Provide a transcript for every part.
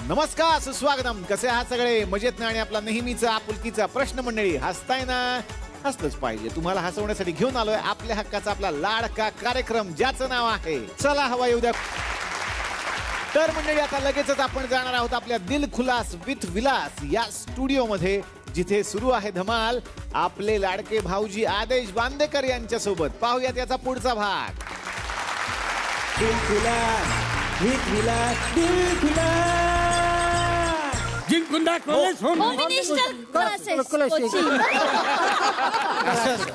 नमस्कार, सुस्वागतम. कसे आहात सगळे? मजेत ना? आणि आपला नेहमीचा आपुलकीचा प्रश्न मंडळी, हसताय ना? हसलंच पाहिजे. तुम्हाला हसवण्यासाठी घेऊन आलोय आपल्या हक्काचा आपला लाडका कार्यक्रम, ज्याचं नाव आहे चला हवा येऊ द्या. तर मंडळी, आता लगेचच आपण जाणार आहोत आपल्या दिल खुलास विथ विलास या स्टुडिओ मध्ये, जिथे सुरू आहे धमाल. आपले लाडके भाऊजी आदेश बांदेकर यांच्या सोबत पाहूयात याचा पुढचा भाग. दिल खुलास विथ विलास, दिल खुलास. जिंकून दाखवलेच होम मिनिस्टर क्लासेस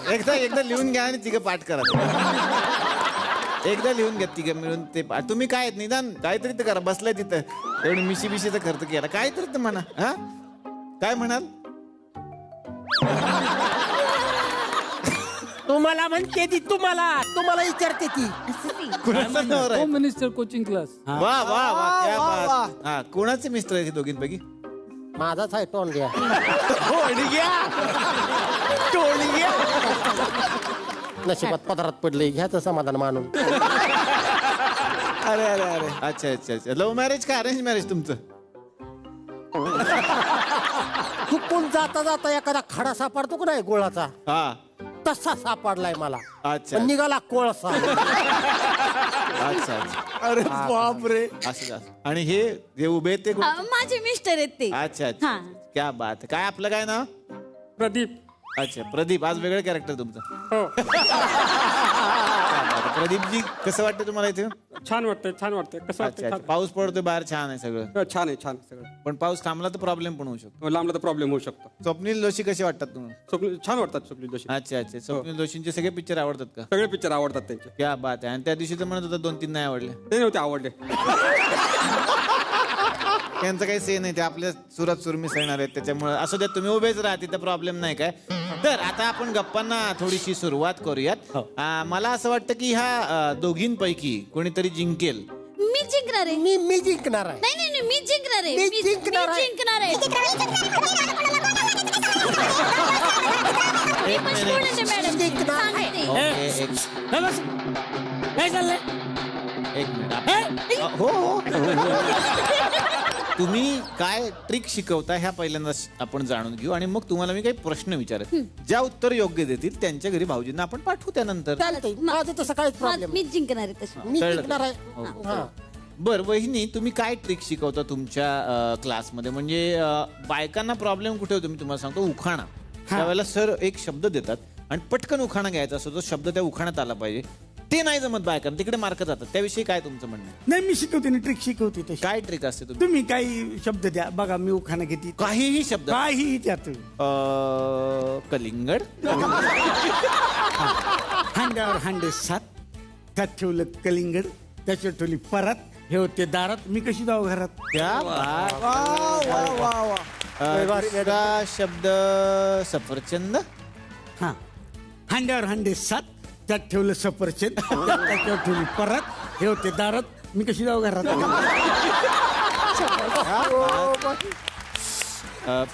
एकदा लिहून घ्या आणि तिघं पाठ करा. एकदा लिहून घ्या तिघं मिळून ते पाठ. तुम्ही काय निदान काहीतरी तर करा. बसलाय तिथं एवढं मिशीचा खर्च केला, काहीतरी तर म्हणा. हा, काय म्हणाल? तुम्हाला म्हणते ती, तुम्हाला विचारते ती. कुणाचा नवरा आहे? Home minister coaching class. वा वा वा, क्या बात. हा, कोणाचे मिस्टर आहे दोघींपैकी? माझाच आहे, टोन घ्या. नशिबात पदरात पडले, घ्याचं समाधान मानून. अरे अरे अरे, अच्छा अच्छा अच्छा. लव्ह मॅरेज का अरेंज मॅरेज तुमचं? चुकून जाता जाता एखादा खडा सापडतो का नाही गोळाचा, हा, तसा सापडलाय मला. अच्छा पण निघाला कोळसा. अच्छा अच्छा. अरे बापरे. असं. आणि हे जे उभे आहेत ते कोण? माझे मिस्टर आहेत ते. अच्छा अच्छा. हा. क्या बात. काय आपलं काय नाव? प्रदीप. अच्छा, प्रदीप. आज वेगळं कॅरेक्टर तुमचं. हो. प्रदीपजी, कसं वाटतं तुम्हाला इथे? छान वाटतंय, छान वाटतंय. कसं अच्छा अच्छा. वाटतंय? पाऊस पडतोय बाहेर, छान आहे सगळं. छान आहे, छान आहे सगळं. पण पाऊस थांबला तर प्रॉब्लेम पण होऊ शकतो. लांबला तर प्रॉब्लेम होऊ शकतो. स्वप्नील जोशी कसे वाटतात तुम्हाला? स्वप्नील छान वाटतात, स्वप्नील जोशी. अच्छा अच्छा. स्वप्नील जोशींचे सगळे पिक्चर आवडतात का? सगळे पिक्चर आवडतात त्यांचे. क्या बात आहे. आणि त्या दिवशी तर म्हणत होता 2-3 नाही आवडले. ते नव्हते आवडले. त्यांचं काही से नाही, ते आपल्या सुरात सूर मिसळणार आहेत, त्याच्यामुळे असू द्या, तुम्ही उभेच राहा, तिथं प्रॉब्लेम नाही काय. तर आता आपण गप्पांना थोडीशी सुरुवात करूयात. मला असं वाटतं की ह्या दोघींपैकी कोणीतरी जिंकेल. मी जिंकणार आहे. मी जिंकणार आहे. नाही नाही नाही, मी जिंकणार आहे. मी जिंकणार आहे. जिंकणार आहे. मी मशहूर आहे मॅडम. जिंकणार आहे. सांगते. ओके, काय चाललंय? एक मिनिट. हो हो. तुम्ही काय ट्रिक शिकवता ह्या पहिल्यांदा आपण जाणून घेऊ, आणि मग तुम्हाला मी काही प्रश्न विचारेन. ज्या उत्तर योग्य देतील त्यांच्या घरी भाऊजींना आपण पाठवू त्यानंतर. चालतंय, माझं तसं काहीच प्रॉब्लेम. मी जिंकणार आहे तशी. मी कळलं. जिंकणार आहे. हो. हा. बर वहिनी, तुम्ही काय ट्रिक शिकवता तुमच्या क्लासमध्ये? म्हणजे बायकांना प्रॉब्लेम कुठे होतो मी तुम्हाला सांगतो. उखाणा. त्यावेळेला सर एक शब्द देतात आणि पटकन उखाणा घ्यायचा असतो, तो शब्द त्या उखाण्यात आला पाहिजे. ते नाही जमत बायकांना, तिकडे मार्क जातात. त्याविषयी काय तुमचं म्हणणं आहे? नाही, मी शिकवते ना, ट्रिक शिकवते तशी. काय ट्रिक असते तुमची? तुम्ही काही शब्द द्या, बघा मी उखाणा घेते. काहीही शब्द. काही त्यात कलिंगड. हांड्यावर हांडे 7, त्यात ठेवलं कलिंगड, त्याच्यावर ठेवली परत, हे होते दारात, मी कशी जाऊ घरात? क्या बात. दुसरा शब्द सफरचंद. हा, हांड्यावर हांडे 7, त्यात ठेवलं सफरचंद, त्याच्यावर ठेवली परत, हे होते दारात, मी कशी जाऊ घरात?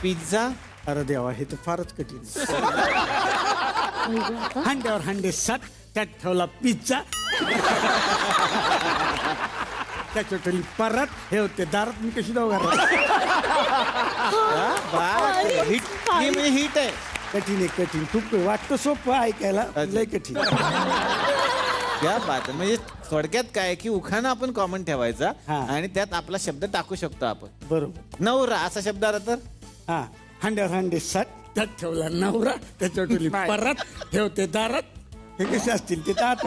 पिझ्झा. अरे देवा, हे तर फारच कठीण. हांड्यावर हांडे 7, त्यात ठेवला पिझ्झा, त्याच्यावर ठेवली परत, हे होते दारात, मी कशी जाऊ घरात? हिट. हे म्हणजे हिट आहे. कठीण आहे, कठीण खूप. वाटतं सोपं ऐकायला, लय कठीण. क्या बात आहे. म्हणजे थोडक्यात काय की उखाणा आपण कॉमन ठेवायचा हा. आणि त्यात आपला शब्द टाकू शकतो आपण. बरोबर. नवरा असा शब्द आला तर? हा, हांड्यावर हांडे 7, त्यात ठेवला नवरा, त्याच्यावर ठेवली परत, हे होते दारात, हे कसे असतील ते दात.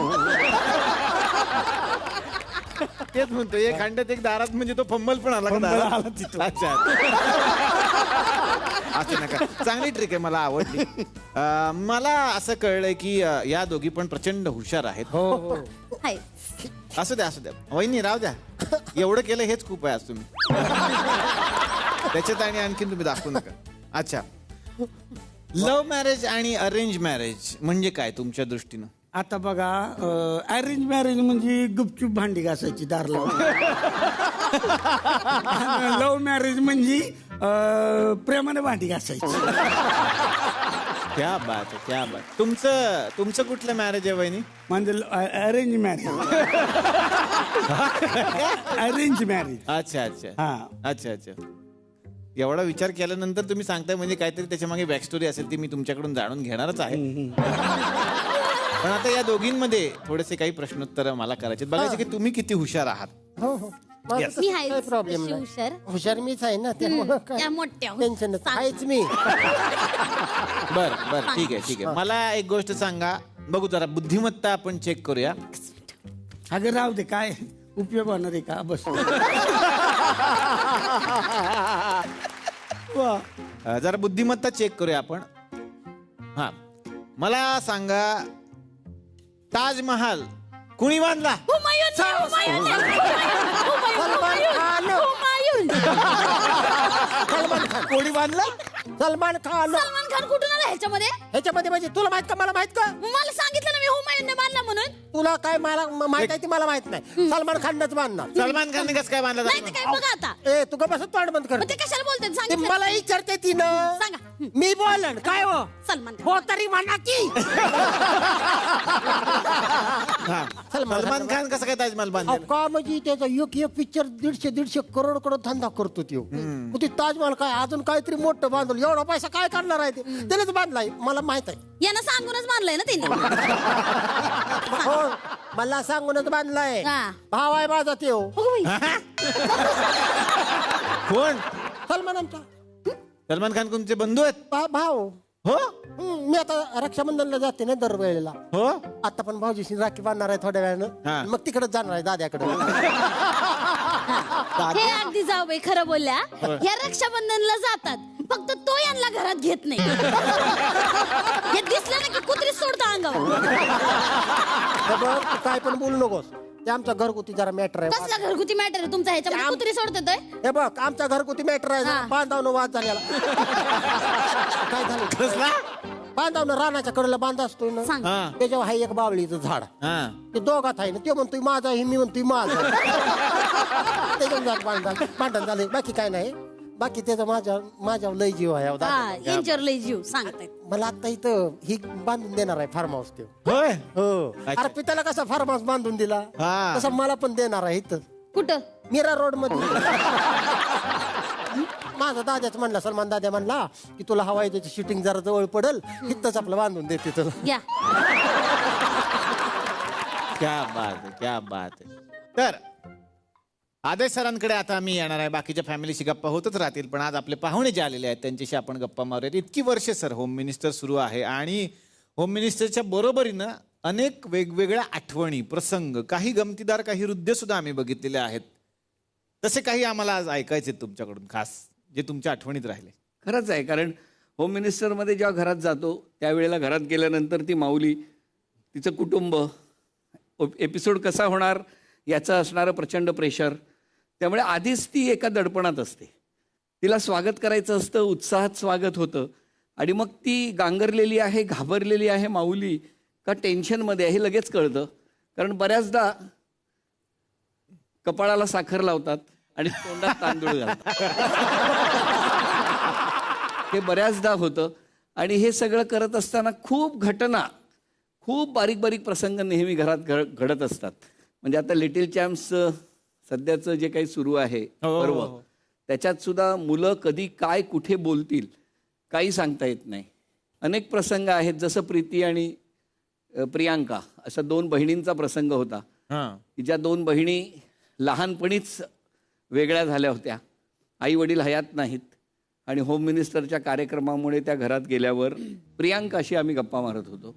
तेच म्हणतो, एक हांड्यात एक दारात, म्हणजे तो फंबल पण आला का फंबल दारात? आला तिथं. अच्छा. असं नका. चांगली ट्रिक आहे, मला आवडली. मला असं कळलंय की या दोघी पण प्रचंड हुशार आहेत. हो. हाय. असू द्या, असू द्या. वहिनी राहू द्या. एवढं केलं हेच खूप आहे आज तुम्ही. त्याच्यात आणि आणखीन तुम्ही दाखवू नका. अच्छा, लव्ह मॅरेज आणि अरेंज मॅरेज म्हणजे काय तुमच्या दृष्टीनं? आता बघा, अरेंज मॅरेज म्हणजे गुपचूप भांडी घासायची दार लावून. लव्ह मॅरेज म्हणजे प्रेमाने भांडी घासायची. क्या बात आहे, क्या बात. तुमचं कुठलं मॅरेज आहे वहिनी? म्हणजे अरेंज मॅरेज. Arrange marriage. अच्छा अच्छा हा. अच्छा अच्छा. एवढा विचार केल्यानंतर तुम्ही सांगताय म्हणजे काहीतरी त्याच्या मागे बॅक स्टोरी असेल ती मी तुमच्याकडून जाणून घेणारच आहे. पण आता या दोघींमध्ये थोडेसे काही प्रश्नोत्तर मला करायचे. बघायचे की तुम्ही किती हुशार आहात. हो हो माझं Yes. तसं मी आहे काही प्रॉब्लेम तशी नाही. हुशार. हुशार मीच आहे ना त्यामुळं काय त्या मोठ्या टेन्शन आहेच मी. बर बर ठीक आहे. मला एक गोष्ट सांगा, बघू जरा बुद्धिमत्ता आपण चेक करूया. अगं राहू दे, काय उपयोग होणार आहे का? बस. वा. जरा बुद्धिमत्ता चेक करूया आपण. हा मला सांगा, ताजमहाल कुणी बांधला? हुमायून. कोणी बांधला? सलमान खान. सलमान खान कुठून आला ह्याच्यामध्ये? ह्याच्यामध्ये म्हणजे तुला माहित का मला माहित का? मला सांगितलं ना मी हुमायूनने बांधला म्हणून. तुला काय मला माहित आहे ती मला माहित नाही. सलमान खानच बांधणार. सलमान खानने कसं काय बांधला? नाही तर काय बघा आता. ए तू का बस तोंड बंद कर. मग ते कशाला बोलतात ते सांगितलं? मला विचारते तिनं. सांगा. मी बोलन काय हो? सलमान खान. हो तरी म्हणा की. सलमान खान कसं काय ताजमहाल बांधला? का म्हणजे त्याचा एक पिक्चर 150 करोड धंदा करतो त्यो. मग ते ताजमहाल काय अजून काहीतरी मोठं बांधलं. एवढा पैसा काय करणार आहे ते? त्यानेच बांधलाय मला माहित आहे. यानं सांगूनच बांधलंय ना त्यांनी. हो मला सांगूनच बांधलाय. हा. भाव आहे माझा त्यो. कोण? सलमान आमचा सलमान खान तुमचे बंधू आहेत? भाव. हो मी आता रक्षाबंधनला जाते ना दरवेळेला. हो. आता पण भाऊजीशी राखी बांधणार आहे थोड्या हा. वेळानं. मग तिकडेच जाणार आहे दाद्याकडे. हे अगदी जाऊ बाई खरं बोलल्या. या रक्षाबंधनला जातात फक्त तो यांना घरात घेत नाही. हे दिसलं ना की कुत्री सोडता अंगावर. तू काय पण बोलू नकोस. ते आमचा घरगुती जरा मॅटर आहे. कसला घरगुती मॅटर आहे तुमचा? ह्याच्यामध्ये कुत्री सोडतोय. हे बघ आमचा घरगुती मॅटर आहे. हा. बांधावनं वाद झालेला. काय झालं? कसला? बांधावनं रानाच्या कडेला बांधा असतोय ना. सांग. हा. त्याच्यावर आहे एक बावळीचं झाड. हा. ते दोघात आहे ना. ते म्हणतोय माझा आहे मी म्हणतोय माझा. त्याच्यावर भांडण झाले. बाकी काय नाही. बाकी त्याचा माझ्या लय जीव आहे. हा, यांच्यावर लय जीव सांगताय. मला आता इथं ही बांधून देणार आहे फार्म हाऊस ते. होय. हो अच्छा. अरे पित्याला कसा फार्म हाऊस बांधून दिला हा. तसं मला पण देणार आहे इथं कुठं? मीरा रोड मध्ये. माझा दाद्याच म्हणला, सलमान दाद्या म्हणला की तुला हवाय त्याची शूटिंग जरा जवळ पडल इथंच आपलं बांधून देते तुला. घ्या. क्या बात आहे, क्या बात आहे. तर आदेश सरांकडे आता मी येणार आहे. बाकीच्या फॅमिलीशी गप्पा होतच राहतील, पण आज आपले पाहुणे जे आलेले आहेत त्यांच्याशी आपण गप्पा मारूयात. इतकी वर्षे सर होम मिनिस्टर सुरू आहे आणि होम मिनिस्टरच्या बरोबरीनं अनेक वेगवेगळ्या आठवणी, प्रसंग, काही गमतीदार, काही हृदय सुद्धा आम्ही बघितलेले आहेत. तसे काही आम्हाला आज ऐकायचे तुमच्याकडून, खास जे तुमच्या आठवणीत राहिले. खरंच आहे, कारण होम मिनिस्टरमध्ये जेव्हा घरात जातो त्यावेळेला घरात गेल्यानंतर ती माऊली, तिचं कुटुंब, एपिसोड कसा होणार याचं असणारं प्रचंड प्रेशर, त्यामुळे आधीच ती एका दडपणात असते. तिला स्वागत करायचं असतं, उत्साहात स्वागत होतं आणि मग ती गांगरलेली आहे, घाबरलेली आहे माऊली का टेन्शनमध्ये आहे हे लगेच कळतं. कारण बऱ्याचदा कपाळाला साखर लावतात आणि तोंडात तांदूळ घालतात. हे बऱ्याचदा होतं आणि हे सगळं करत असताना खूप घटना, खूप बारीक बारीक प्रसंग नेहमी घरात घडत असतात. म्हणजे आता लिटिल चॅम्प्स सध्याचं जे काही सुरू आहे पर्व, त्याच्यात सुद्धा मुलं कधी काय कुठे बोलतील काही सांगता येत नाही. अनेक प्रसंग आहेत, जसं प्रीती आणि प्रियांका अशा दोन बहिणींचा प्रसंग होता की ज्या दोन बहिणी लहानपणीच वेगळ्या झाल्या होत्या, आई वडील हयात नाहीत आणि होम मिनिस्टरच्या कार्यक्रमामुळे त्या घरात गेल्यावर प्रियांकाशी आम्ही गप्पा मारत होतो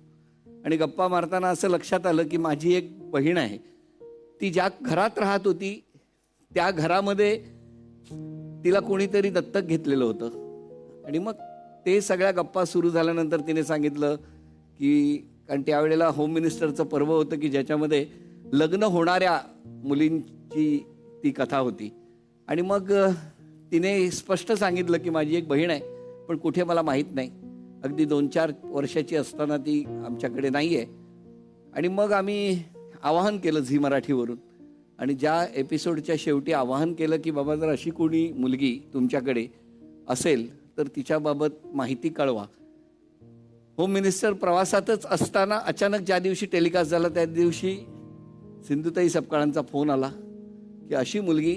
आणि गप्पा मारताना असं लक्षात आलं की माझी एक बहीण आहे, ती ज्या घरात राहत होती त्या घरामध्ये तिला कोणीतरी दत्तक घेतलेलं होतं. आणि मग ते सगळ्या गप्पा सुरू झाल्यानंतर तिने सांगितलं की, कारण त्यावेळेला होम मिनिस्टरचं पर्व होतं की ज्याच्यामध्ये लग्न होणाऱ्या मुलींची ती कथा होती. आणि मग तिने स्पष्ट सांगितलं की माझी एक बहीण आहे पण कुठे मला माहीत नाही, अगदी 2-4 वर्षाची असताना ती आमच्याकडे नाही आहे. आणि मग आम्ही आवाहन केलं झी मराठीवरून आणि ज्या एपिसोडच्या शेवटी आवाहन केलं की बाबा जर अशी कोणी मुलगी तुमच्याकडे असेल तर तिच्याबाबत माहिती कळवा. होम मिनिस्टर प्रवासातच असताना अचानक ज्या दिवशी टेलिकास्ट झाला त्या दिवशी सिंधुताई सपकाळांचा फोन आला की अशी मुलगी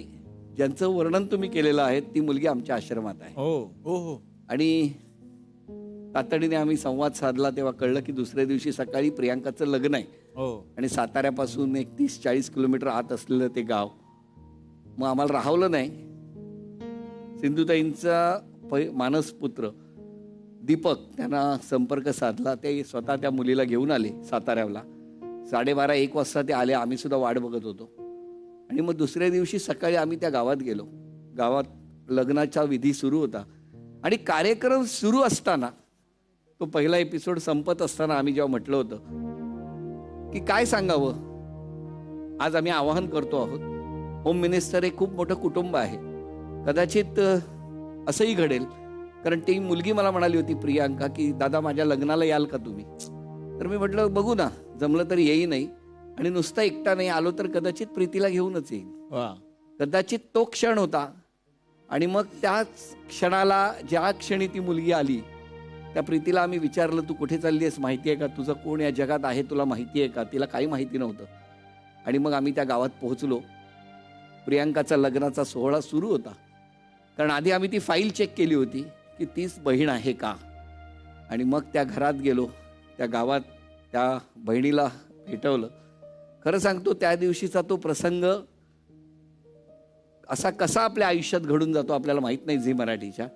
ज्यांचं वर्णन तुम्ही केलेलं आहे ती मुलगी आमच्या आश्रमात आहे. हो. आणि तातडीने आम्ही संवाद साधला तेव्हा कळलं की दुसऱ्या दिवशी सकाळी प्रियांकाचं लग्न आहे. आणि साताऱ्यापासून 30-40 किलोमीटर आत असलेलं ते गाव. मग आम्हाला राहवलं नाही. सिंधुताईंचा मानसपुत्र दीपक त्यांना संपर्क साधला. ते स्वतः त्या मुलीला घेऊन आले साताऱ्याला. 12:30-1 वाजता ते आले. आम्ही सुद्धा वाट बघत होतो. आणि मग दुसऱ्या दिवशी सकाळी आम्ही त्या गावात गेलो. गावात लग्नाचा विधी सुरू होता आणि कार्यक्रम सुरू असताना तो पहिला एपिसोड संपत असताना आम्ही जेव्हा म्हटलं होतं की काय सांगावं, आज आम्ही आवाहन करतो आहोत. होम मिनिस्टर हे खूप मोठं कुटुंब आहे. कदाचित असंही घडेल, कारण ती मुलगी मला म्हणाली होती प्रियांका की दादा माझ्या लग्नाला याल का तुम्ही. तर मी म्हटलं बघू ना, जमलं तर येई नाही, आणि नुसता एकटा नाही आलो तर कदाचित प्रीतीला घेऊनच येईल. कदाचित तो क्षण होता. आणि मग त्याच क्षणाला ज्या क्षणी ती मुलगी आली त्या प्रीतीला आम्ही विचारलं तू कुठे चालली आहेस, माहिती आहे का, तुझं कोण या जगात आहे तुला माहिती आहे का. तिला काही माहिती नव्हतं. आणि मग आम्ही त्या गावात पोहोचलो. प्रियांकाचा लग्नाचा सोहळा सुरू होता. कारण आधी आम्ही ती फाईल चेक केली होती की तीच बहीण आहे का. आणि मग त्या घरात गेलो. त्या गावात त्या बहिणीला भेटवलं. खरं सांगतो त्या दिवशीचा तो प्रसंग असा कसा आपल्या आयुष्यात घडून जातो आपल्याला माहीत नाही झी मराठीच्या.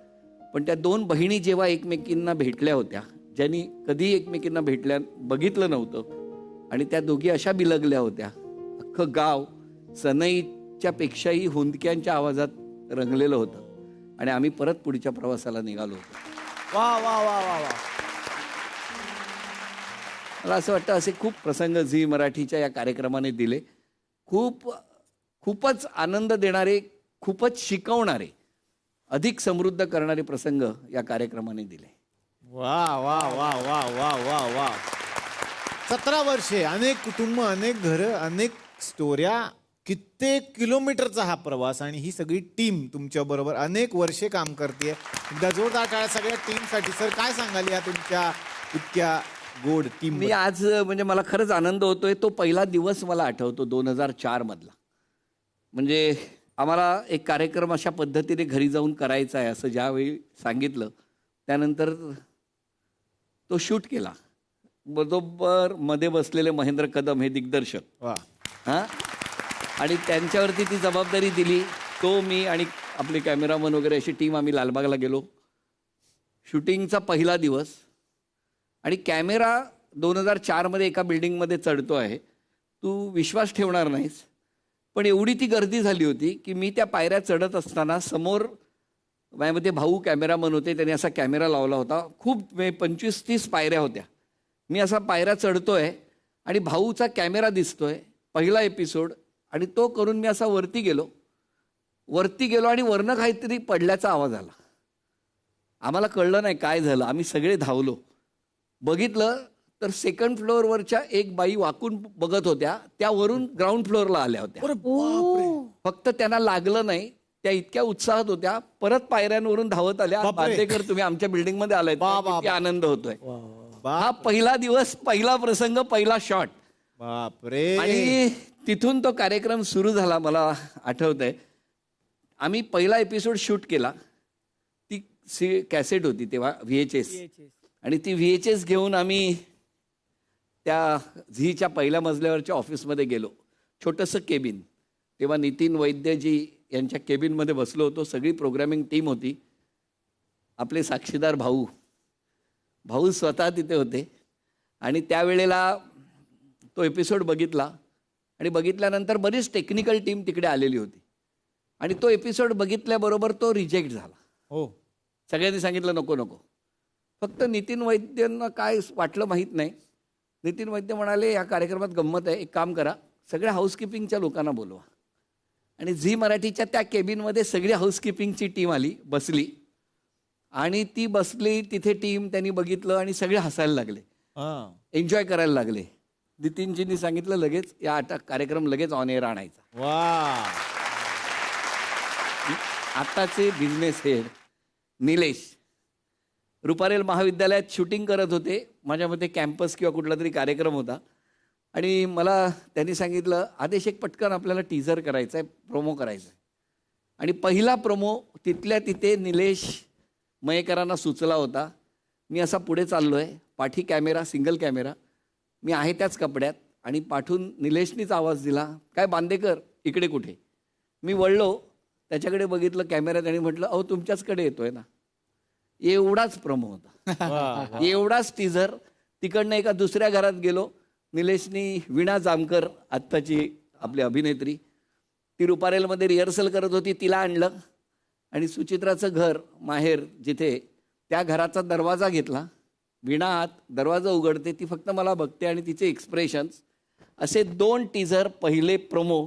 पण त्या दोन बहिणी जेव्हा एकमेकींना भेटल्या होत्या, ज्यांनी कधी एकमेकींना बघितलं नव्हतं, आणि त्या दोघी अशा बिलगल्या होत्या. अख्खं गाव सनईच्या पेक्षाही हुंदक्यांच्या आवाजात रंगलेलं होतं. आणि आम्ही परत पुढच्या प्रवासाला निघालो होतो. वा वा वा वा वा. मला असं वाटतं असे खूप प्रसंग झी मराठीच्या या कार्यक्रमाने दिले. खूपच आनंद देणारे, खूपच शिकवणारे, अधिक समृद्ध करणारे प्रसंग या कार्यक्रमाने दिले. वा वा वा वा वा वा वा. 17 वर्षे, अनेक कुटुंब, अनेक घरं, अनेक स्टोऱ्या, कित्येक किलोमीटरचा हा प्रवास, आणि ही सगळी टीम तुमच्या बरोबर अनेक वर्षे काम करते. एकदा जोरदार टाळ्या सगळ्या टीमसाठी. सर काय सांगाल या तुमच्या इतक्या गोड टीम. मी आज म्हणजे मला खरंच आनंद होतोय. तो पहिला दिवस मला आठवतो 2004 मधला. म्हणजे आम्हाला एक कार्यक्रम अशा पद्धतीने घरी जाऊन करायचा आहे असं ज्यावेळी सांगितलं, त्यानंतर तो शूट केला. बरोबर मध्ये बसलेले महेंद्र कदम हे दिग्दर्शक, हां, आणि त्यांच्यावरती ती जबाबदारी दिली. तो, मी आणि आपले कॅमेरामन वगैरे अशी टीम आम्ही लालबागला गेलो. शूटिंगचा पहिला दिवस. आणि कॅमेरा 2004 मध्ये एका बिल्डिंगमध्ये चढतो आहे. तू विश्वास ठेवणार नाहीस, पण एवढी ती गर्दी झाली होती की मी त्या पायऱ्या चढत असताना समोर माझ्यामध्ये भाऊ कॅमेरामन होते. त्यांनी असा कॅमेरा लावला होता. खूप 25-30 पायऱ्या होत्या. मी असा पायऱ्या चढतोय आणि भाऊचा कॅमेरा दिसतोय. पहिला एपिसोड. आणि तो करून मी असा वरती गेलो आणि वरनं काहीतरी पडल्याचा आवाज आला. आम्हाला कळलं नाही काय झालं. आम्ही सगळे धावलो. बघितलं तर सेकंड फ्लोअरवरच्या एक बाई वाकून बघत होत्या. त्यावरून ग्राउंड फ्लोअरला आल्या होत्या. फक्त त्यांना लागलं नाही. त्या इतक्या उत्साहात होत्या. परत पायऱ्यांवरून धावत आल्या. बांदेकर तुम्ही आमच्या बिल्डिंग मध्ये आलाय. किती आनंद होतोय. हा पहिला दिवस, पहिला प्रसंग, पहिला शॉट. बापरे. आणि तिथून तो कार्यक्रम सुरू झाला. मला आठवतंय आम्ही पहिला एपिसोड शूट केला. ती कॅसेट होती तेव्हा, VHS. आणि ती VHS घेऊन आम्ही त्या झीच्या पहिल्या मजल्यावरच्या ऑफिसमध्ये गेलो. छोटंसं केबिन. तेव्हा नितीन वैद्यजी यांच्या केबिनमध्ये बसलो होतो. सगळी प्रोग्रॅमिंग टीम होती. आपले साक्षीदार भाऊ स्वतः तिथे होते. आणि त्यावेळेला तो एपिसोड बघितला. आणि बघितल्यानंतर बरीच टेक्निकल टीम तिकडे आलेली होती. आणि तो एपिसोड बघितल्याबरोबर तो रिजेक्ट झाला. हो. सगळ्यांनी सांगितलं नको नको. फक्त नितीन वैद्यांना काय वाटलं माहीत नाही. नितीन वैद्य म्हणाले या कार्यक्रमात गंमत आहे, एक काम करा, सगळ्या हाऊसकीपिंगच्या लोकांना बोलवा. आणि झी मराठीच्या त्या केबिनमध्ये सगळी हाऊसकीपिंगची टीम आली, बसली. आणि ती बसली तिथे टीम. त्यांनी बघितलं आणि सगळे हसायला लागले, एन्जॉय करायला लागले. नितीनजींनी सांगितलं लगेच या कार्यक्रम लगेच ऑन एअर आणायचा. वा. आताचे बिझनेस हेड निलेश रुपारेल महाविद्यालयात शूटिंग करत होते. माझ्या मते कॅम्पस किंवा कुठला तरी कार्यक्रम होता आणि मला त्यांनी सांगितलं, आदेश एक पटकन आपल्याला टीझर करायचा आहे, प्रोमो करायचा आहे. आणि पहिला प्रोमो तिथल्या तिथे निलेश मयेकरांना सुचला होता. मी असा पुढे चाललो आहे, पाठी कॅमेरा, सिंगल कॅमेरा, मी आहे त्याच कपड्यात आणि पाठून निलेशनीच आवाज दिला, काय बांदेकर इकडे कुठे. मी वळलो, त्याच्याकडे बघितलं कॅमेऱ्यात आणि म्हटलं, अहो तुमच्याचकडे येतोय ना. एवढाच प्रोमो होता, एवढाच टीझर. तिकडनं एका दुसऱ्या घरात गेलो. निलेशनी वीणा जामकर, आत्ताची आपली अभिनेत्री, ती रुपारेलमध्ये रिहर्सल करत होती, तिला आणलं आणि सुचित्राचं घर माहेर जिथे, त्या घराचा दरवाजा घेतला. वीणा आत, दरवाजा उघडते, ती फक्त मला बघते आणि तिचे एक्सप्रेशन्स. असे 2 टीझर, पहिले प्रोमो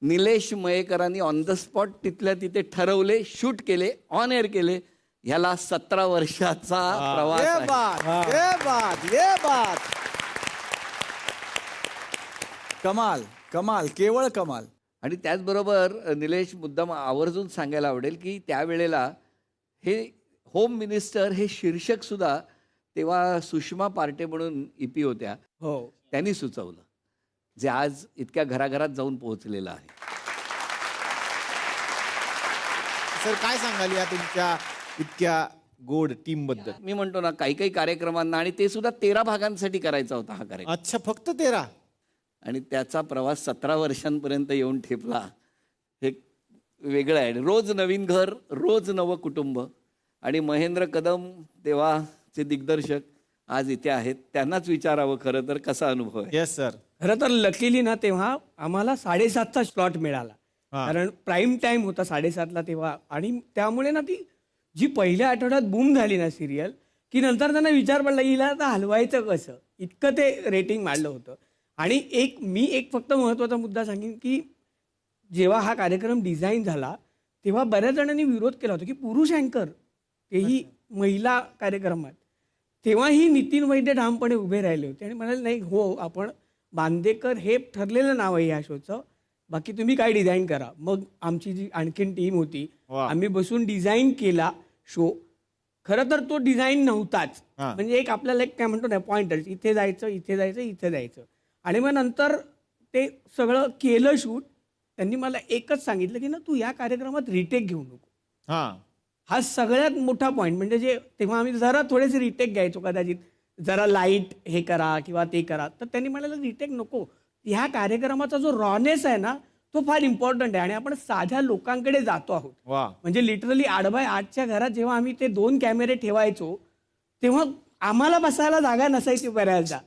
निलेश मयेकरांनी ऑन द स्पॉट तिथल्या तिथे ठरवले, शूट केले, ऑन एअर केले. ह्याला 17 वर्षाचा प्रवास ये आहे. बात, ये बात, ये बात. कमाल कमाल, केवळ कमाल. आणि त्याचबरोबर निलेश, मुद्दाम आवर्जून सांगायला आवडेल की त्यावेळेला हे होम मिनिस्टर हे शीर्षक सुद्धा तेव्हा सुषमा पार्टे म्हणून EP होत्या, हो, त्यांनी सुचवलं, जे आज इतक्या घराघरात जाऊन पोहोचलेलं आहे. सर काय सांगाल या तुमच्या इतक्या गोड टीम बद्दल? मी म्हणतो ना, काही काही कार्यक्रमांना, आणि ते सुद्धा 13 भागांसाठी करायचा होता हा कार्यक्रम, अच्छा, फक्त 13? आणि त्याचा प्रवास 17 वर्षांपर्यंत येऊन ठेपला. हे वेगळं आहे. रोज नवीन घर, रोज नवं कुटुंब. आणि महेंद्र कदम तेव्हाचे दिग्दर्शक आज इथे आहेत, त्यांनाच विचारावं खरं तर कसा अनुभव आहे. Yes sir. खरं तर लकीली ना तेव्हा आम्हाला 7:30चा स्लॉट मिळाला, कारण प्राईम टाइम होता 7:30ला तेव्हा. आणि त्यामुळे ना ती जी पहिल्या आठवड्यात बूम झाली ना सिरियल, की नंतर त्यांना विचार पडला हिला आता हलवायचं कसं, इतकं ते रेटिंग वाढलं होतं. आणि मी एक फक्त महत्त्वाचा मुद्दा सांगेन की जेव्हा हा कार्यक्रम डिझाईन झाला तेव्हा बऱ्याच जणांनी विरोध केला होता की पुरुष अँकर, तेही महिला कार्यक्रमात. तेव्हाही नितीन वैद्य ठामपणे उभे राहिले होते आणि म्हणाले, नाही हो, आपण बांदेकर हे ठरलेलं नाव आहे या शोचं, बाकी तुम्ही काय डिझाईन करा. मग आमची जी आणखीन टीम होती, आम्ही बसून डिझाईन केला शो. खरं तर तो डिझाईन नव्हताच, म्हणजे एक आपल्याला एक काय म्हणतो ना पॉइंटर्स, इथे जायचं, इथे जायचं, इथे जायचं. आणि मग नंतर ते सगळं केलं शूट. त्यांनी मला एकच सांगितलं की ना, तू या कार्यक्रमात रिटेक घेऊ नको. हा सगळ्यात मोठा पॉईंट. म्हणजे जे तेव्हा आम्ही जरा थोडेसे रिटेक घ्यायचो, कदाचित जरा लाईट हे करा किंवा ते करा, तर त्यांनी म्हणाले रिटेक नको. ह्या कार्यक्रमाचा जो रॉनेस आहे ना, तो फार इम्पॉर्टंट आहे आणि आपण साध्या लोकांकडे जातो आहोत. म्हणजे लिटरली 8x8च्या घरात जेव्हा आम्ही ते 2 कॅमेरे ठेवायचो तेव्हा आम्हाला बसायला जागा नसायची बऱ्याचदा.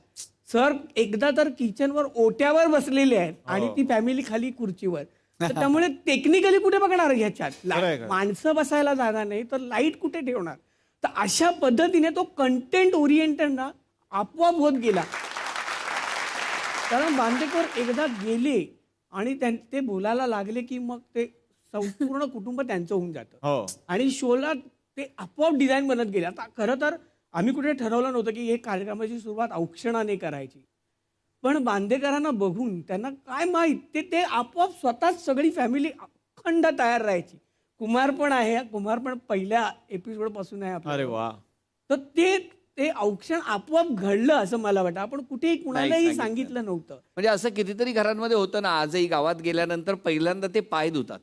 सर एकदा तर किचनवर ओट्यावर बसलेले आहेत आणि ती फॅमिली खाली खुर्चीवर. तर त्यामुळे टेक्निकली कुठे बघणार ह्याच्यात, माणसं बसायला जागा नाही तर लाईट कुठे ठेवणार. तर अशा पद्धतीने तो कंटेंट ओरिएंटेड ना आपोआप होत गेला. कारण बांदेकर एकदा गेले आणि ते बोलायला लागले की मग ते संपूर्ण कुटुंब त्यांचं होऊन जातं आणि शोला ते आपोआप डिझाईन बनत गेले. आता खरं तर आम्ही कुठे ठरवलं नव्हतं की हे कार्यक्रमाची सुरुवात औक्षणाने करायची, पण बांदेकरांना बघून त्यांना काय माहीत, ते आपोआप स्वतःच सगळी फॅमिली अखंड तयार राहायची. कुमार पण आहे, कुमार पण पहिल्या एपिसोड पासून आहे आपल्या. अरे वा. तर ते औक्षण आपोआप घडलं असं मला वाटतं. आपण कुठेही कुणालाही सांगितलं नव्हतं. म्हणजे असं कितीतरी घरांमध्ये होतं ना, आजही गावात गेल्यानंतर पहिल्यांदा ते पाय धुतात.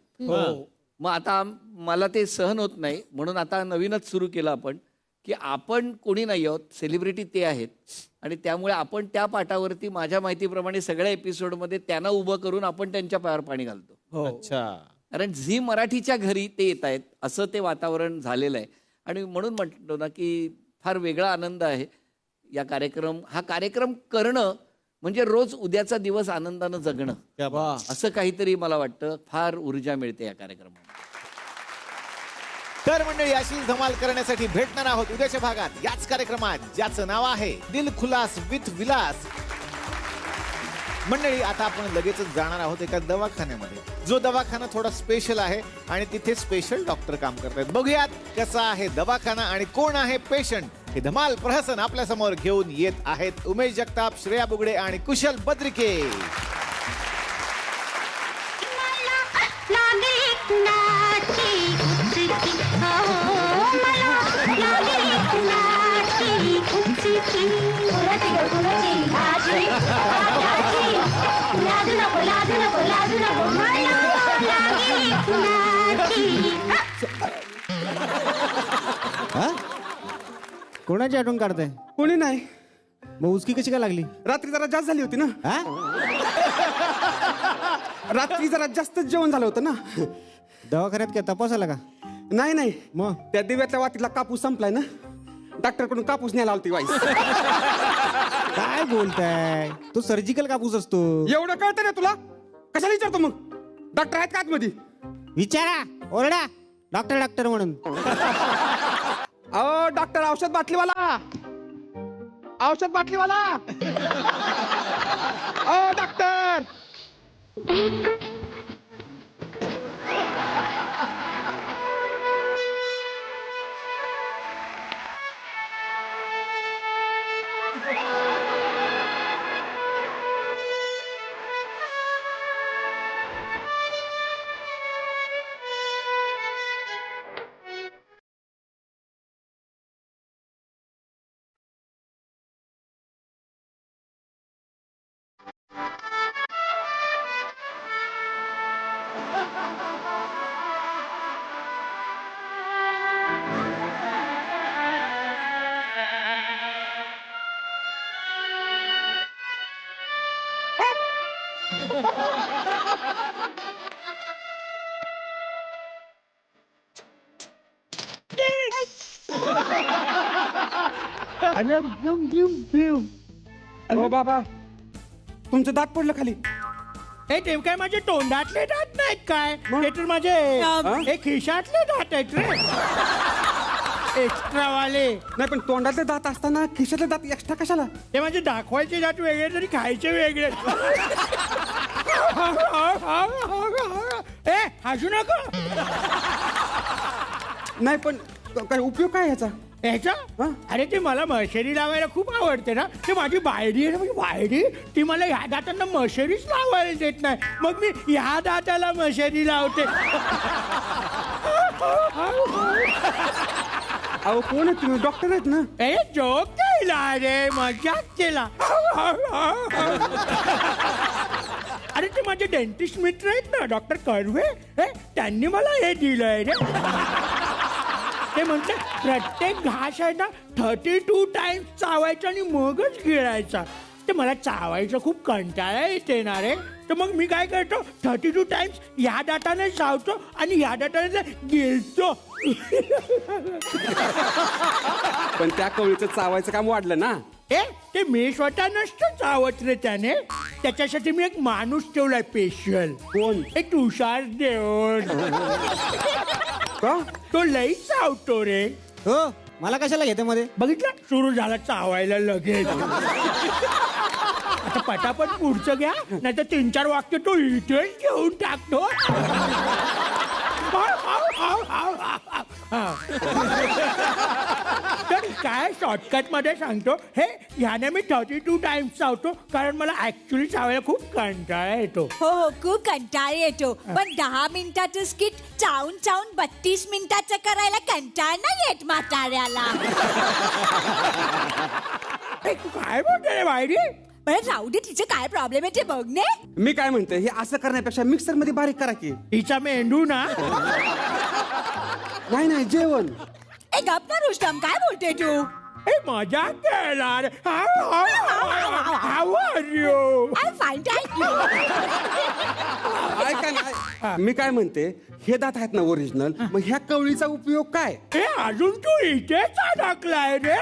मग आता मला ते सहन होत नाही, म्हणून आता नवीनच सुरू केलं आपण की आपण कोणी नाही आहोत, सेलिब्रिटी ते आहेत. आणि त्यामुळे आपण त्या पाठावरती माझ्या माहितीप्रमाणे सगळ्या एपिसोडमध्ये त्यांना उभं करून आपण त्यांच्या पायावर पाणी घालतो. अच्छा. कारण झी मराठीच्या घरी ते येत आहेत असं ते वातावरण झालेलं आहे. आणि म्हणून म्हणतो ना की फार वेगळा आनंद आहे हा कार्यक्रम करणं, म्हणजे रोज उद्याचा दिवस आनंदानं जगणं, असं काहीतरी मला वाटतं. फार ऊर्जा मिळते या कार्यक्रमात. तर मंडळी, अशी धमाल करण्यासाठी भेटणार आहोत उद्याच्या भागात याच कार्यक्रमात, ज्याचं नाव आहे दिल खुलास विथ विलास. मंडळी, आता आपण लगेचच जाणार आहोत एका दवाखान्यामध्ये, जो दवाखाना थोडा स्पेशल आहे आणि तिथे स्पेशल डॉक्टर काम करतात. बघूयात कसा आहे दवाखाना आणि कोण आहे पेशंट. हे धमाल प्रहसन आपल्या समोर घेऊन येत आहेत उमेश जगताप, श्रेया बुगडे आणि कुशल बद्रिके. लागली कुणाची कोणाची आठवण काढताय? कोणी नाही. मग उसकी कशी काय लागली? रात्री जरा जास्त झाली होती ना. हा? रात्री जरा जास्तच जेवण झालं होतं ना. दवाखान्यात काय तपास आला का? नाही नाही, मग त्या दिव्यातल्या वातीतला कापूस संपलाय ना, डॉक्टरकडून कापूस न्यायला आलती वाईस. काय बोलताय? तो सर्जिकल कापूस असतो. एवढं कळतं ना तुला? कशाला विचारतो मग? डॉक्टर आहेत का आतमध्ये? विचारा, ओरडा. डॉक्टर डॉक्टर म्हणून. अहो डॉक्टर, औषध बाटलीवाला, औषध बाटलीवाला. अहो डॉक्टर. हो बाबा, तुमचं दात पडलं खाली. हे ते काय माझे तोंडातले दात नाहीत काय, ते तर माझे हे खिशातले दात आहेत रे, एक्स्ट्रा वाले. नाही पण तोंडातले दात असताना खिशातले दात एक्स्ट्रा कशाला? ते माझे दाखवायचे दात वेगळे तरी खायचे वेगळे. ए हसू नका. नाही पण काय उपयोग काय ह्याचा? ह्याचा अरे ते मला मशेरी लावायला खूप आवडते ना. ते माझी बायडी आहे ना, माझी बायडी ती मला ह्या दातांना मशेरीच लावायला देत नाही. मग मी ह्या दाताला मशेरी लावते. अहो कोण आहे तुम्ही? डॉक्टर आहेत ना? ए जोक केला रे, मजाक केला. अरे ते माझे डेंटिस्ट मित्र आहेत ना, डॉक्टर कर्वे, त्यांनी मला हे दिलंय रे. ते म्हणते प्रत्येक घास आहे ना 32 टाइम्स चावायचा आणि मगच गिळायचा. ते मला चावायचं खूप कंटाळा येते ना रे. तर मग मी काय करतो, 32 टाइम्स ह्या दाताने चावतो आणि ह्या दाताने गिळतो. पण त्या कवळीचं चावायचं काम वाढलं ना. ते मी स्वतः नसतं चावत रे त्याने. त्याच्यासाठी मी एक माणूस ठेवलाय स्पेशल. कोण? एक तुषार देऊन. का? तो लई चावतो रे. हो, मला कशाला घेते मध्ये? बघितलं, सुरू झाला चावायला लगेच. आता पटापट पुढचं घ्या, नाही तर 3-4 वाक्य तो इथेच घेऊन टाकतो. तर काय शॉर्टकट मध्ये सांगतो, हे ह्याने मी 32 टाइम्स चावतो, कारण मला ऍक्च्युली चावायला खूप कंटाळा येतो. हो हो, खूप कंटाळा येतो. पण 10 मिनिटाचं स्किट चावून चावून 32 मिनिटाचं करायला कंटाळा नाही येत म्हाताऱ्याला. काय बोलते रे बायडी? बरं राहू दे, तिचं काय प्रॉब्लेम आहे ते बघ ने. मी काय म्हणते, हे असं करण्यापेक्षा मिक्सर मध्ये बारीक करा की. तिचा मेंदू ना. नाही नाही, जेवण. ए गप ना रुस्तम, काय बोलते तू? ए मजा केला रे. How are you? I fine, thank you. ऐका ना, मी काय म्हणते, हे दात आहेत ना ओरिजिनल, मग ह्या कवळीचा उपयोग काय? ए अजून तू इथेच अडकलाय रे.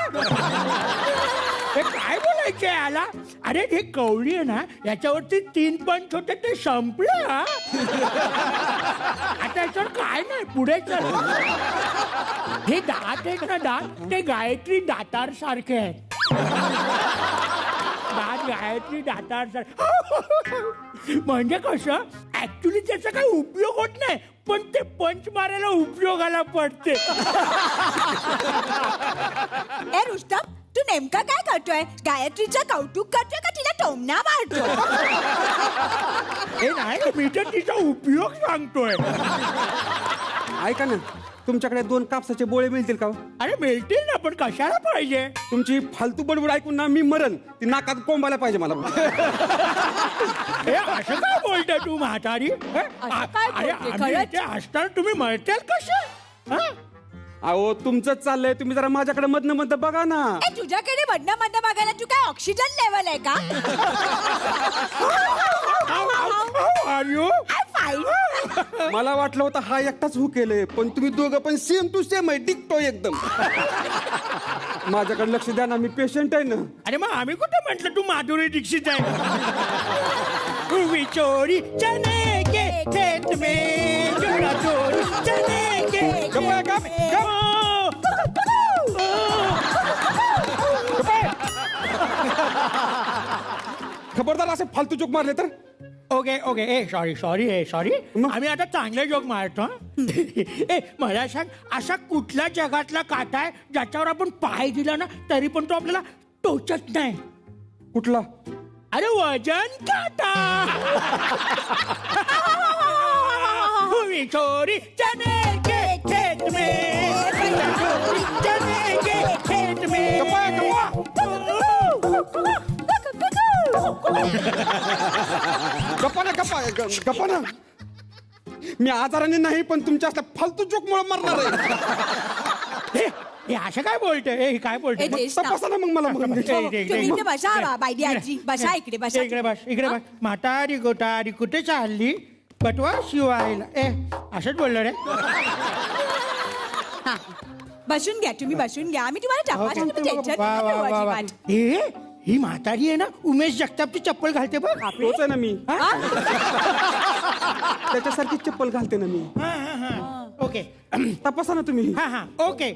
हे काय बोलायचे याला? अरे हे कवळी आहे ना, याच्यावरती 3 पंच होते, ते संपले. आता याच्यावर काय नाही, पुढे चल. हे दात आहेत ना, दात ते गायत्री दातार सारखे आहेत. दात गायत्री दातार सारखे. म्हणजे कसं, ऍक्च्युली त्याचा काही उपयोग होत नाही, पण ते पंच मारायला उपयोगाला पडते. ए रुस्तम, तू नेमका काय करतोय? गायत्रीचं कौतुक करतोय का तिला टोमणा मारतोय? हे नाही, मी तर तिचा उपयोग सांगतोय. ऐका ना, तुमच्याकडे 2 कापसाचे बोळे मिळतील का? अरे मिळतील ना, पण कशाला पाहिजे? तुमची फालतू बडबड ऐकून ना मी मरण. ती नाकात कोंबायला पाहिजे मला. हे असं काय बोलते तू म्हातारी? काय अरे बोलते, आम्ही खरंच? इथे असताना तुम्ही मरताल कसे? अहो तुमचंच चाललंय, तुम्ही जरा माझ्याकडे मधनं मधनं बघा ना. ए, तुझ्याकडे मधनं बघायला तू काय ऑक्सिजन लेवल आहे का? मला वाटलं होतं हा एकटाच हु केलंय, पण तुम्ही दोघं पण सेम टू सेम आहे, टिकतो एकदम. माझ्याकडे लक्ष द्या ना, मी पेशंट आहे ना. अरे मग आम्ही कुठे म्हटलं तू माधुरी दीक्षित आहे? चोरी चने के खेत में, चोरा चोरी चने के गप्प आहे, गप्प, गप्प. खबरदार असे फालतू जोक मारले तर. ओके ओके, ए सॉरी आम्ही आता चांगले जोक मारतो. ए मला सांग, असा कुठल्या जगातला काटा आहे ज्याच्यावर आपण पाय दिला ना तरी पण तो आपल्याला टोचत नाही? कुठला? अरे वजन काटा. चोरी चने के खेत में, चोरी चने के खेत में. गप्पा ना. मी आजाराने नाही, पण तुमच्या असल्या फालतू जोक मुळे मरणार आहे. हे असं काय बोलते? हे काय बोलते? तपासा ना मग मला. तुम्ही इथे बसा बायडी आजी, बसा इकडे, बसा इकडे बस, इकडे बस. म्हातारी गोटारी कुठे चालली? बटवा शिवायला. ए असंच बोललं रे. हा, बसून घ्या, तुम्ही बसून घ्या. आम्ही तुम्हाला तपासा, तुम्ही टेन्शन वा, वा, वा, वा. नका घेऊ. ही म्हातारी आहे ना, उमेश जगतापची चप्पल घालते बघ. तोच आहे ना मी. त्याच्यासारखी चप्पल घालते ना मी. ओके, तपासा ना तुम्ही. हा ओके.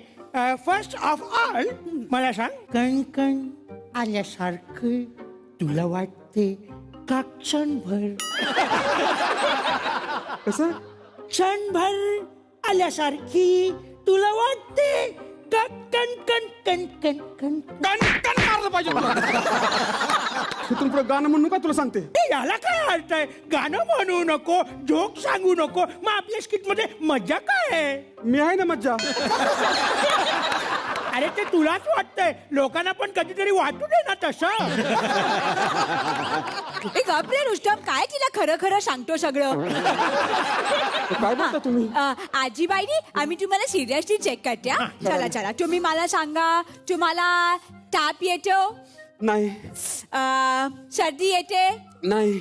फर्स्ट ऑफ ऑल मला सांग, कण कण आल्यासारखं तुला वाटते का क्षणभर? कसं? क्षणभर आल्यासारखी तुला वाटते का कण कण कण कण कण? कण मारलं पाहिजे तुला. तिथून पुढे गाणं म्हणू का तुला सांगते? याला काय अर्थ आहे? गाणं म्हणू नको, जोक सांगू नको, मग आपल्या स्किट मध्ये मजा काय आहे? मी आहे ना मज्जा. अरे ते तुलाच वाटतंय, लोकांना पण कधीतरी वाटू दे ना तसं. गप्रे रुस्तम, काय तिला खरं खरं सांगतो सगळं. काय बोलता तुम्ही? आजीबाईनी आम्ही तुम्हाला सिरियसली चेक करते. हा? चला चला, तुम्ही मला सांगा, तुम्हाला ताप येतो? नाही. सर्दी येते? नाही.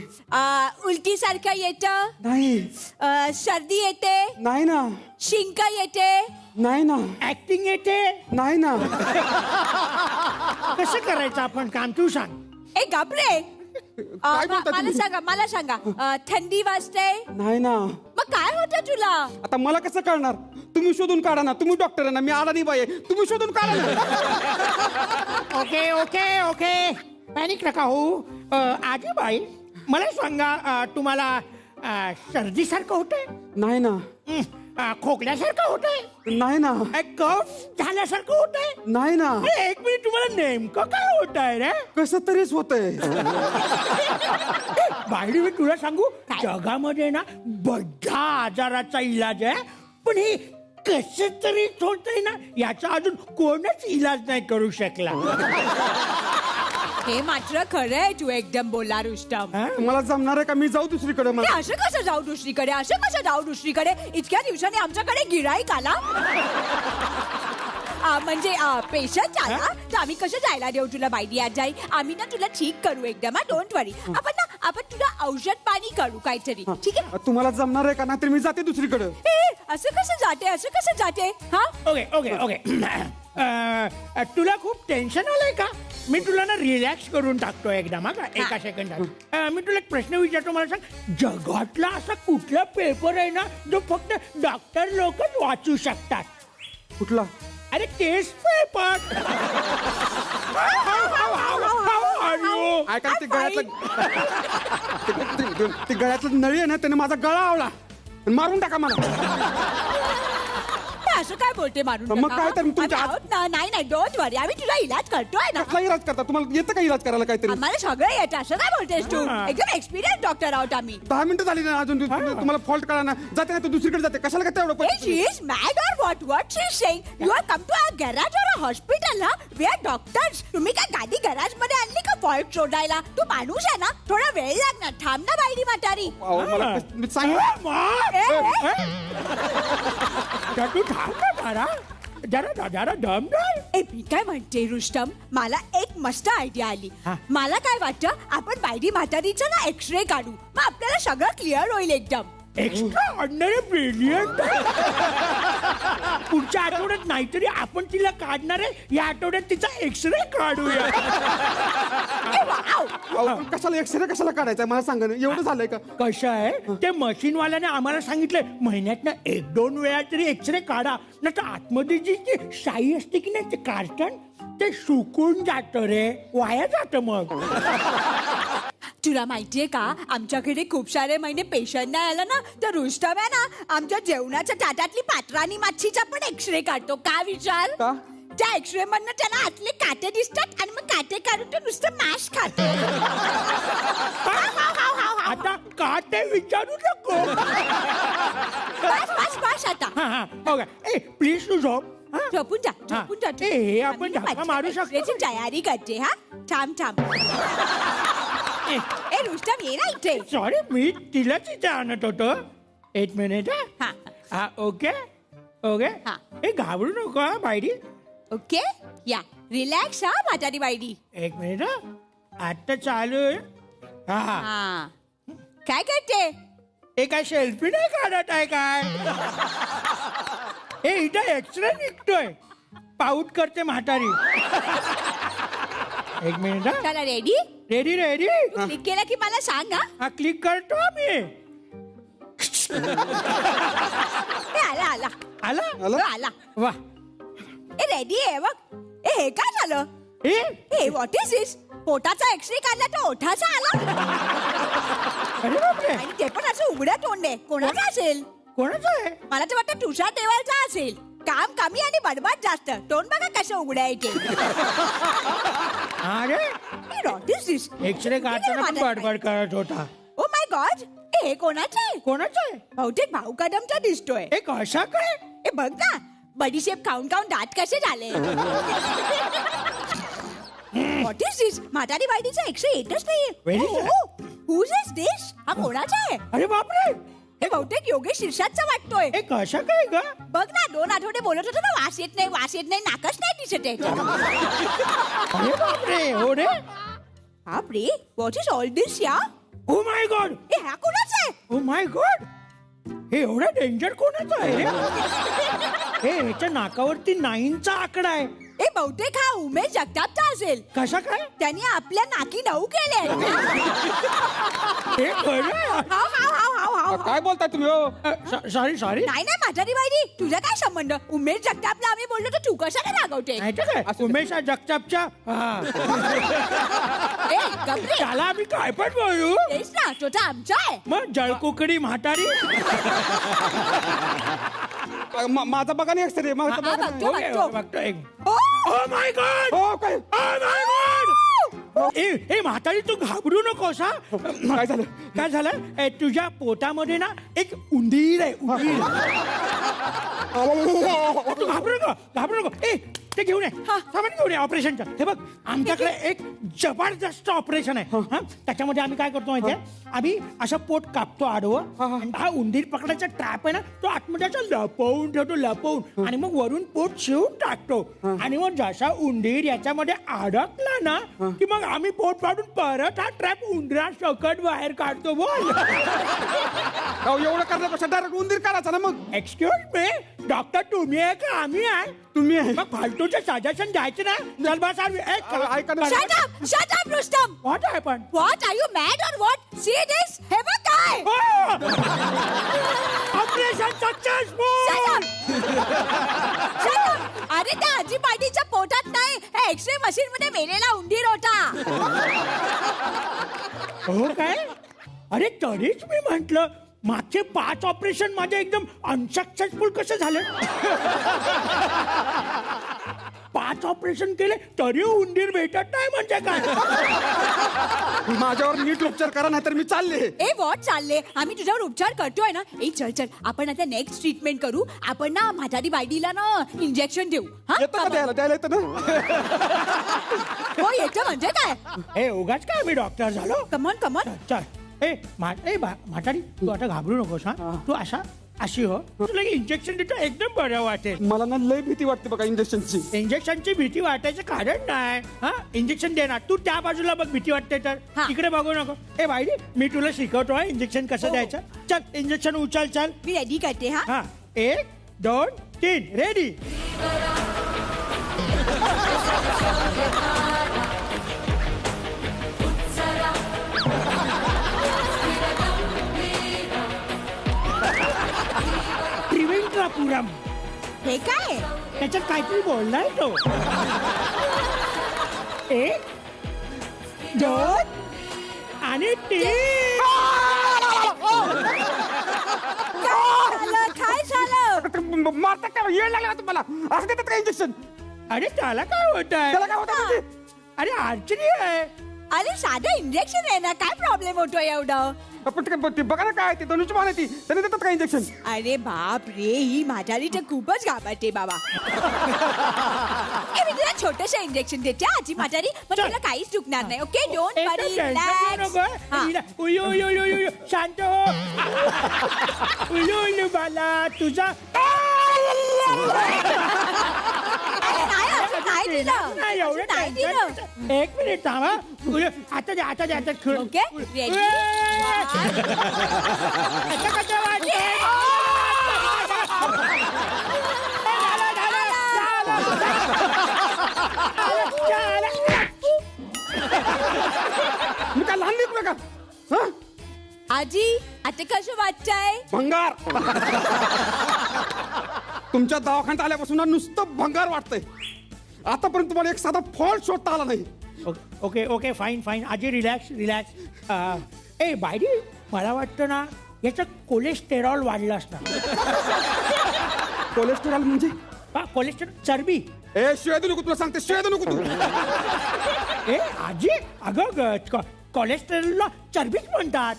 उलटी सारखं येतं? नाही. सर्दी येते? नाही ना. शिंक येते? नाही ना. ऍक्टिंग येते? नाही ना. कसं करायचं आपण काम, तू सांग. ए गप्रे, काय बोलता तुम्ही? मला सांगा, थंडी वाजते? नाही ना. मग काय होतं तुला? आता मला कसं कळणार? तुम्ही शोधून काढा ना. तुम्ही डॉक्टर आहे ना, मी अडाणी बाई आहे. तुम्ही शोधून काढा ना. ओके ओके ओके, पॅनिक नका होऊ. आजीबाई मला सांगा, तुम्हाला सर्दीसारखं होतंय? नाही ना. खोकल्यासारखं होतंय? नाही ना. कफ झाल्यासारखं होतंय? नाही ना. एक मिनिट, तुम्हाला नेमकं काय होत आहे रे? कसं तरीच होतंय. बाहेर मी तुला सांगू, जगामध्ये ना बड्या आजाराचा इलाज आहे, पण हे कसं तरी होतंय ना, याचा अजून कोणच इलाज नाही करू शकला. हे मात्र खरंय, तू एकदम बोला रुस्तम. मला जमणार आहे का मी जाऊ दुसरीकडे? हे असं कसं जाऊ दुसरीकडे? असं कसं जाऊ दुसरीकडे? इतक्या दिवसांनी आमच्याकडे गिराईक आला, म्हणजे पेशंट आला, तर आम्ही कसं जायला देऊ तुला बायडी आजाई? आम्ही ना तुला ठीक करू एकदम. डोंट वरी. आपण तुला औषध पाणी करू काहीतरी, ठीक आहे? तुम्हाला जमणार आहे का? नाहीतर मी जाते दुसरीकडे. असं कसं जाते? हा, ओके ओके ओके. तुला खूप टेन्शन आलंय का? मी तुला ना रिलॅक्स करून टाकतो एकदम. का एका सेकंदात मी तुला एक प्रश्न विचारतो, मला सांग, जगातला असा कुठला पेपर आहे ना जो फक्त डॉक्टर लोकच वाचू शकतात? कुठला? अरे टेस्ट पेपर. ऐका, ते गळ्यातलं नळी आहे ना, त्याने माझा गळा आवला. मारून टाका मला. असं काय बोलते मारून मग काय तर तुमच्या नाही डोंट वरी आम्ही तुला इलाज करतोय ना. कसला इलाज करता? तुम्हाला येतं का इलाज करायला काहीतरी? आम्हाला सगळं येतं. असं काय बोलतेस तू? एकदम एक्सपिरियन्स डॉक्टर आहोत आम्ही. 10 मिनिटं झाली ना अजून तुम्हाला फॉल्ट कळा ना. जाते ना, तू दुसरीकडे जाते. कशाला का तेवढं Hey, she is mad or what? What she is saying? You have come to our garage or a hospital, huh? We are doctors. तुम्ही काय गाडी गॅरेज मध्ये आणली का फॉल्ट शोधायला? तू माणूस आहे ना, थोडा वेळ लागणार. थांब ना बाईडी म्हातारी. मला सांग. तू थांब ना जरा. जरा दम धर. ए मी काय म्हणते रुस्तम, मला एक मस्त आयडिया आली. मला काय वाटतं, आपण बाईडी म्हातारीचा ना एक्सरे काढू. मग आपल्याला सगळं क्लिअर होईल एकदम. Extra ordinary brilliant. पुढच्या आठवड्यात नाहीतरी आपण तिला काढणार आहे. या आठवड्यात तिचा एक्सरे काढूया. कशाला एक्सरे कशाला काढायचा मला सांगा ना. एवढं झालंय का? कसं आहे, ते मशीनवाल्याने आम्हाला सांगितलंय महिन्यात 1-2 वेळा तरी एक्सरे काढा. नाही तर आतमध्ये जी शाई असते की नाही, ते कार्टन ते सुकून जात रे, वाया जात. मग तुला माहितीये का, आमच्याकडे खूप सारे महिने पेशंट नाही आला ना, तर रुस्तम आहे ना आमच्या जेवणाच्या ताटातली पात्रानी माछीचा पण एक्सरे काढतो. का विचार? त्या एक्सरे मधनं त्याला आतले काटे दिसतात आणि मग काटे काढून तो नुसतं मॅश खातो. आता का ते विचारू नको. बस आता. ए प्लीज तू झोप. झोपून जा. हे आपण धक्का मारू शकतो. एक्सरेची तयारी करते. हा थांब. ए रुस्तम ये ना इथे. सॉरी, मी तिलाच इथे आणत होतो. 1 मिनिट. हा ओके. हा. हे घाबरू नको हा बायडी. ओके या रिलॅक्स. हा म्हातारी बाईडी. 1 मिनिट. आता चालू आहे. हा काय करते? हे काय सेल्फी नाही काढत आहे काय? हे इथं एक्सरे निघतोय. पाऊट करते म्हातारी. 1 मिनिट. चला रेडी. रेडी. क्लिक केला की मला सांग. हा क्लिक करतो मी. आला. वा. ए रेडी आहे बघ. हे काय झालं? हे व्हॉट इज दिस? पोटाचा एक्सरे काढला तर ओठाचा आला. अरे बापरे. आणि ते पण असं उघड्या तोंडे. कोणाचा असेल? कोणाचं आहे? मला तर वाटतं तुषार देवालचा असेल. काम कमी आणि बडबड जास्त. तोंड बघा कसं उघड्या आहे ते. अरे व्हॉट इज दिस? एक्सरे काढताना पण बडबड करत होता. Oh my God. हे कोणाचं आहे? बहुतेक भाऊ कदमचा दिसतोय. हे कशा काय? ए बघ ना, बडीशेप खाऊन दात कसे झाले. व्हॉट इज दिस? म्हातारी बाईडीचा एक्सरे येतच नाहीये. हु इज दिस? हा कोणाचा आहे? अरे बापरे. हे बहुतेक योगेश शिरसाटचा वाटतोय. हे कशा काय ग? बघ ना, 2 आठवडे बोलत होतो ना, वास येत नाही, नाकच नाही दिसत आहे. अरे बापरे. हो रे. बापरे, व्हॉट इज ऑल दिस या? Oh my God. हे हा कोणाचा आहे? Oh my God. हे एवढं डेंजर कोणाचं आहे रे? हे ह्याच्या नाकावरती 9चा आकडा आहे. हे बहुतेक हा उमेश जगतापचा असेल. कशा काय? त्यांनी आपल्या नाकी 9 केले. हे खरं? काय बोलताय तुम्ही? सॉरी. नाही म्हातारी बाईडी, तुझा काय संबंध? उमेश जगतापला आम्ही बोललो तर तू कशाला रागवते? उमेश जगतापच्या. ए, गबरे. त्याला आम्ही काय पण बोलू. तेच ना, तो तर आमचा आहे. मग जळकुकडी म्हातारी. माझा बघा नाही एक्सरे. बघतो एक. Oh my God. हो काय? माय गॉड. ए म्हातारी, तू घाबरू नकोस. हा काय झालं? तुझ्या पोटामध्ये ना एक उंदीर आहे. तू घाबरू नको. ए ते घेऊन ये. सामान घेऊन ये ऑपरेशनचं. हे बघ, आमच्याकडे एक जबरदस्त ऑपरेशन आहे. त्याच्यामध्ये आम्ही काय करतो माहितीये, आम्ही असं पोट कापतो आडवं आणि हा उंदीर पकडायचा ट्रॅप आहे ना, तो आतमध्ये असं लपवून ठेवतो आणि मग वरून पोट शिवून टाकतो. आणि मग जसा उंदीर याच्यामध्ये अडकला ना, की मग आम्ही पोट पाडून परत हा ट्रॅप उंदरा सकट बाहेर काढतो. बोल. एवढं करण्यापेक्षा डायरेक्ट उंदीर काढायचा ना मग. एक्सक्यूज मी, डॉक्टर तुम्ही आहे का आम्ही आहे? तुम्ही आहे. मग फालतूचे सजेशन द्यायचे ना. चल बस. ऐका ना. Shut up, Rustam. What happened? What? Are you mad or what? See this? हे बघ काय? Operation successful. Shut up. अरे त्या आजी पाटीच्या पोटात नाही, हे एक्सरे मशीन मध्ये मेलेला उंदीर होता. हो काय? अरे तरीच मी म्हंटल मागचे 5 ऑपरेशन माझे एकदम अनसक्सेसफुल कसे झाले? 5 ऑपरेशन केले तरी उंदीर भेटत नाही म्हणजे काय? माझ्यावर नीट उपचार करा नाहीतर मी चालले. ए वॉट चालले? आम्ही तुझ्यावर उपचार करतोय ना. ए चल चल, आपण आता नेक्स्ट ट्रीटमेंट करू. आपण ना म्हातारी बायडीला ना इंजेक्शन देऊ. हा येतं का द्यायला येतं ना? हो येतं म्हणजे काय? हे उगाच काय मी डॉक्टर झालो? Come on come on. चल म्हातारी तू आता घाबरू नकोस. हा तू अशी हो, तुला इंजेक्शन देतो एकदम बरं वाटेल. मला ना लय भीती वाटते बघा इंजेक्शनची. इंजेक्शनची भीती वाटायचं कारण नाही. हा इंजेक्शन देणार तू त्या बाजूला बघ, भीती वाटते तर इकडे बघू नको. ए बाई मी तुला शिकवतो इंजेक्शन कसं द्यायचं. चल इंजेक्शन उचल. चल मी रेडी करते. हा 1 2 3 रेडी. त्रिवेंद्रपुरम. हे काय? त्याच्यात काहीतरी बोललाय तो. 1 2 आणि 3. काय झालं? मारता का येळ लागला तुम्हाला? असं देतात का इंजेक्शन? अरे त्याला काय होत आहे? त्याला काय होतं म्हणजे? अरे आर्चरी आहे. अरे साधं इंजेक्शन आहे ना, काय प्रॉब्लेम होतोय एवढं? पण ते बघा ना काय ते धनुष्यबाण आहे ती, त्याने देतात का इंजेक्शन? अरे बाप रे, ही म्हातारी तर खूपच घाबरते बाबा. मी तुला छोटस इंजेक्शन देते आजी म्हातारी, मग तुला काहीच चुकणार नाही. Okay don't worry, relax. शांत हो. उलू बाला तुझा नाही एवढं नाही दिलं. 1 मिनिट थांबा. आता दे आता खेळ. Okay ready. मी काय लहान लेकरू का? आजी आता कसं वाटतंय? भंगार. तुमच्या दवाखान्यात आल्यापासून ना नुसतं भंगार वाटतंय. आतापर्यंत तुम्हाला एक साधा फॉल्ट शोधता आला नाही. ओके फाईन आजी रिलॅक्स. ए बायडी मला वाटतं ना याचं कोलेस्टेरॉल वाढलं असणार. कोलेस्टेरॉल म्हणजे? कोलेस्टेरॉल चरबी. ए शिवाय नको तुला सांगते, शिवाय नको तू. ए आजी अगं कोलेस्टेरॉलला चरबीच म्हणतात.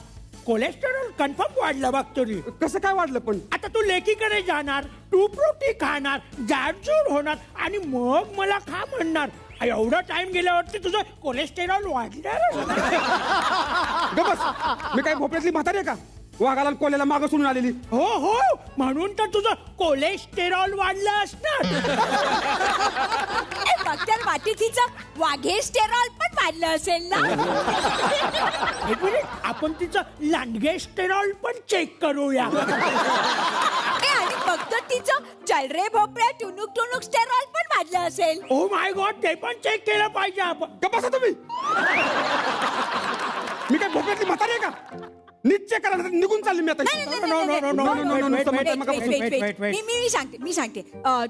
कोलेस्टेरॉल कन्फर्म वाढलं बघ तुझी. कसं काय वाढलं पण? आता तू लेकीकडे जाणार, तू प्रोटी खाणार, जाडजूड होणार आणि मग मला खा म्हणणार. एवढा टाइम गेल्यावरती तुझं कोलेस्टेरॉल वाढणार. बस मी काय भोपळ्यातली म्हातारी आहे का? वाघाला कोल्याला मागं सोडून आलेली. हो म्हणून तर तुझं कोलेस्टेरॉल वाढलं असणार. फक्त वाटी तिचं वाघेस्टेरॉल पण वाढलं असेल ना. एक मिनिट आपण तिचं लांडगेस्टेरॉल पण चेक करूया. आणि फक्त तिचं चल रे भोपळ्या टुनुक स्टेरॉल पण वाढलं असेल. ओ माय गॉड, ते पण चेक केलं पाहिजे आपण. बसा तुम्ही. मी काय भोपळ्यातली म्हातारी आहे का? निश्चय करा निघून चालली मी आता. मी सांगते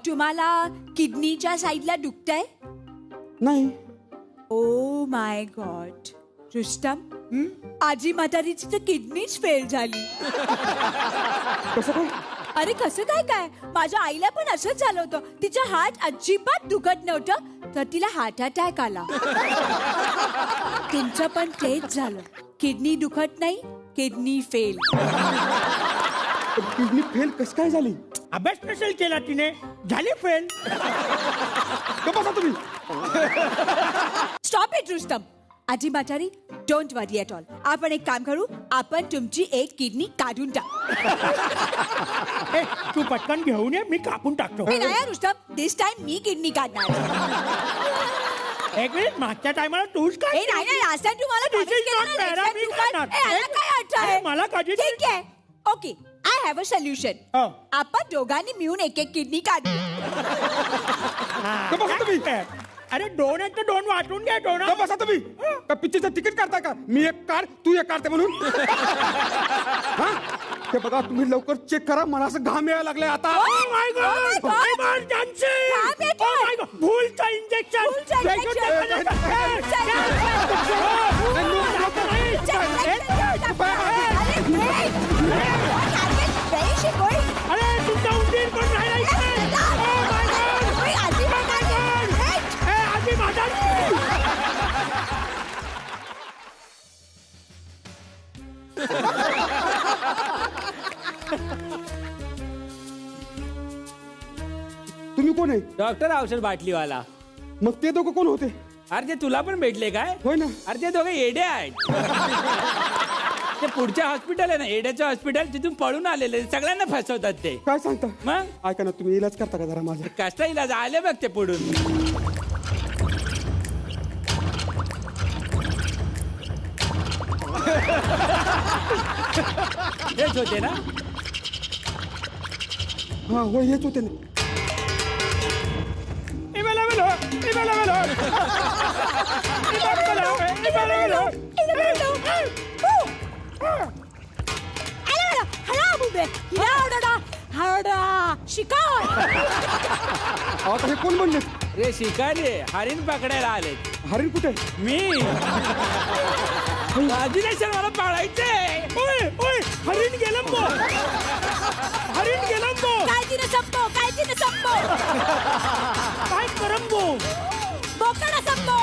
तुम्हाला किडनीच्या साईडला दुखतंय? नाही. ओ माय गॉड रुस्तम, आजी म्हातारीची तर किडनीच फेल झाली. कसं काय? अरे कसं काय माझ्या आईला पण असंच झालं होतं. तिचं हार्ट अजिबात दुखत नव्हतं तर तिला हार्ट अटॅक आला. तुमचं पण तेच झालं. किडनी दुखत नाही, किडनी फेल. किडनी फेल कसं काय झाली? अभ्यास नसेल केला तिने, झाली फेल. बसा तुम्ही. Stop it Rustam. आजी म्हातारी डोंट वरी एट ऑल. आपण एक काम करू, आपण तुमची एक किडनी काढून टाक. तू पटकन घेऊन ये, मी कापून टाकतो. नाही रुस्तम, दिस टाइम मी किडनी काढणार. एक मिनिट, मागच्या टायमाला तूच काय? नाही आज तुम्हाला मला कधी. ठीक आहे okay, I have a solution. आपण दोघांनी मिळून एक किडनी काढू. अरे 2 आहेत तर 2 वाटून घ्या. 2 बसा तुम्ही. का पिक्चरचं तिकीट काढता का? मी एक काढ तू एक काढते म्हणून. ते बघा तुम्ही लवकर चेक करा, मला असं घाम यायला लागलाय आता. भूलचं इंजेक्शन. डॉक्टर औषध बाटलीवाला. मग ते दोघं कोण होते? अरे ते तुला पण भेटले काय? होय ना. अरे ते दोघे येडे आहेत. ते पुढच्या हॉस्पिटल आहे ना, येड्याचं हॉस्पिटल, तिथून पळून आलेले, सगळ्यांना फसवतात ते. काय सांगता? मग ऐका ना, तुम्ही इलाज करता का जरा माझा? कसा इलाज आले बघ ते पुढून. हेच होते ना. हा होय, हेच होते ना. आता हे कोण म्हणले? रे शिकारी हरिण पकडायला आले. हरिण कुठे? मी अजिनेशन मला पाळायचे. हरिण गेलं बो. हरिण गेलं बो. काय तिने संपो, काय तिने संपो, काय करम बो. बोकडा संपो.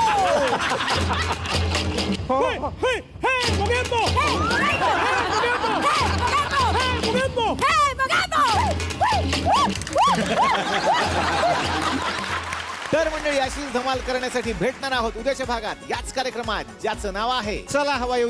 तर मंडळी, अशीच धमाल करण्यासाठी भेटणार आहोत उद्याच्या भागात याच कार्यक्रमात, ज्याचं नाव आहे चला हवा येऊ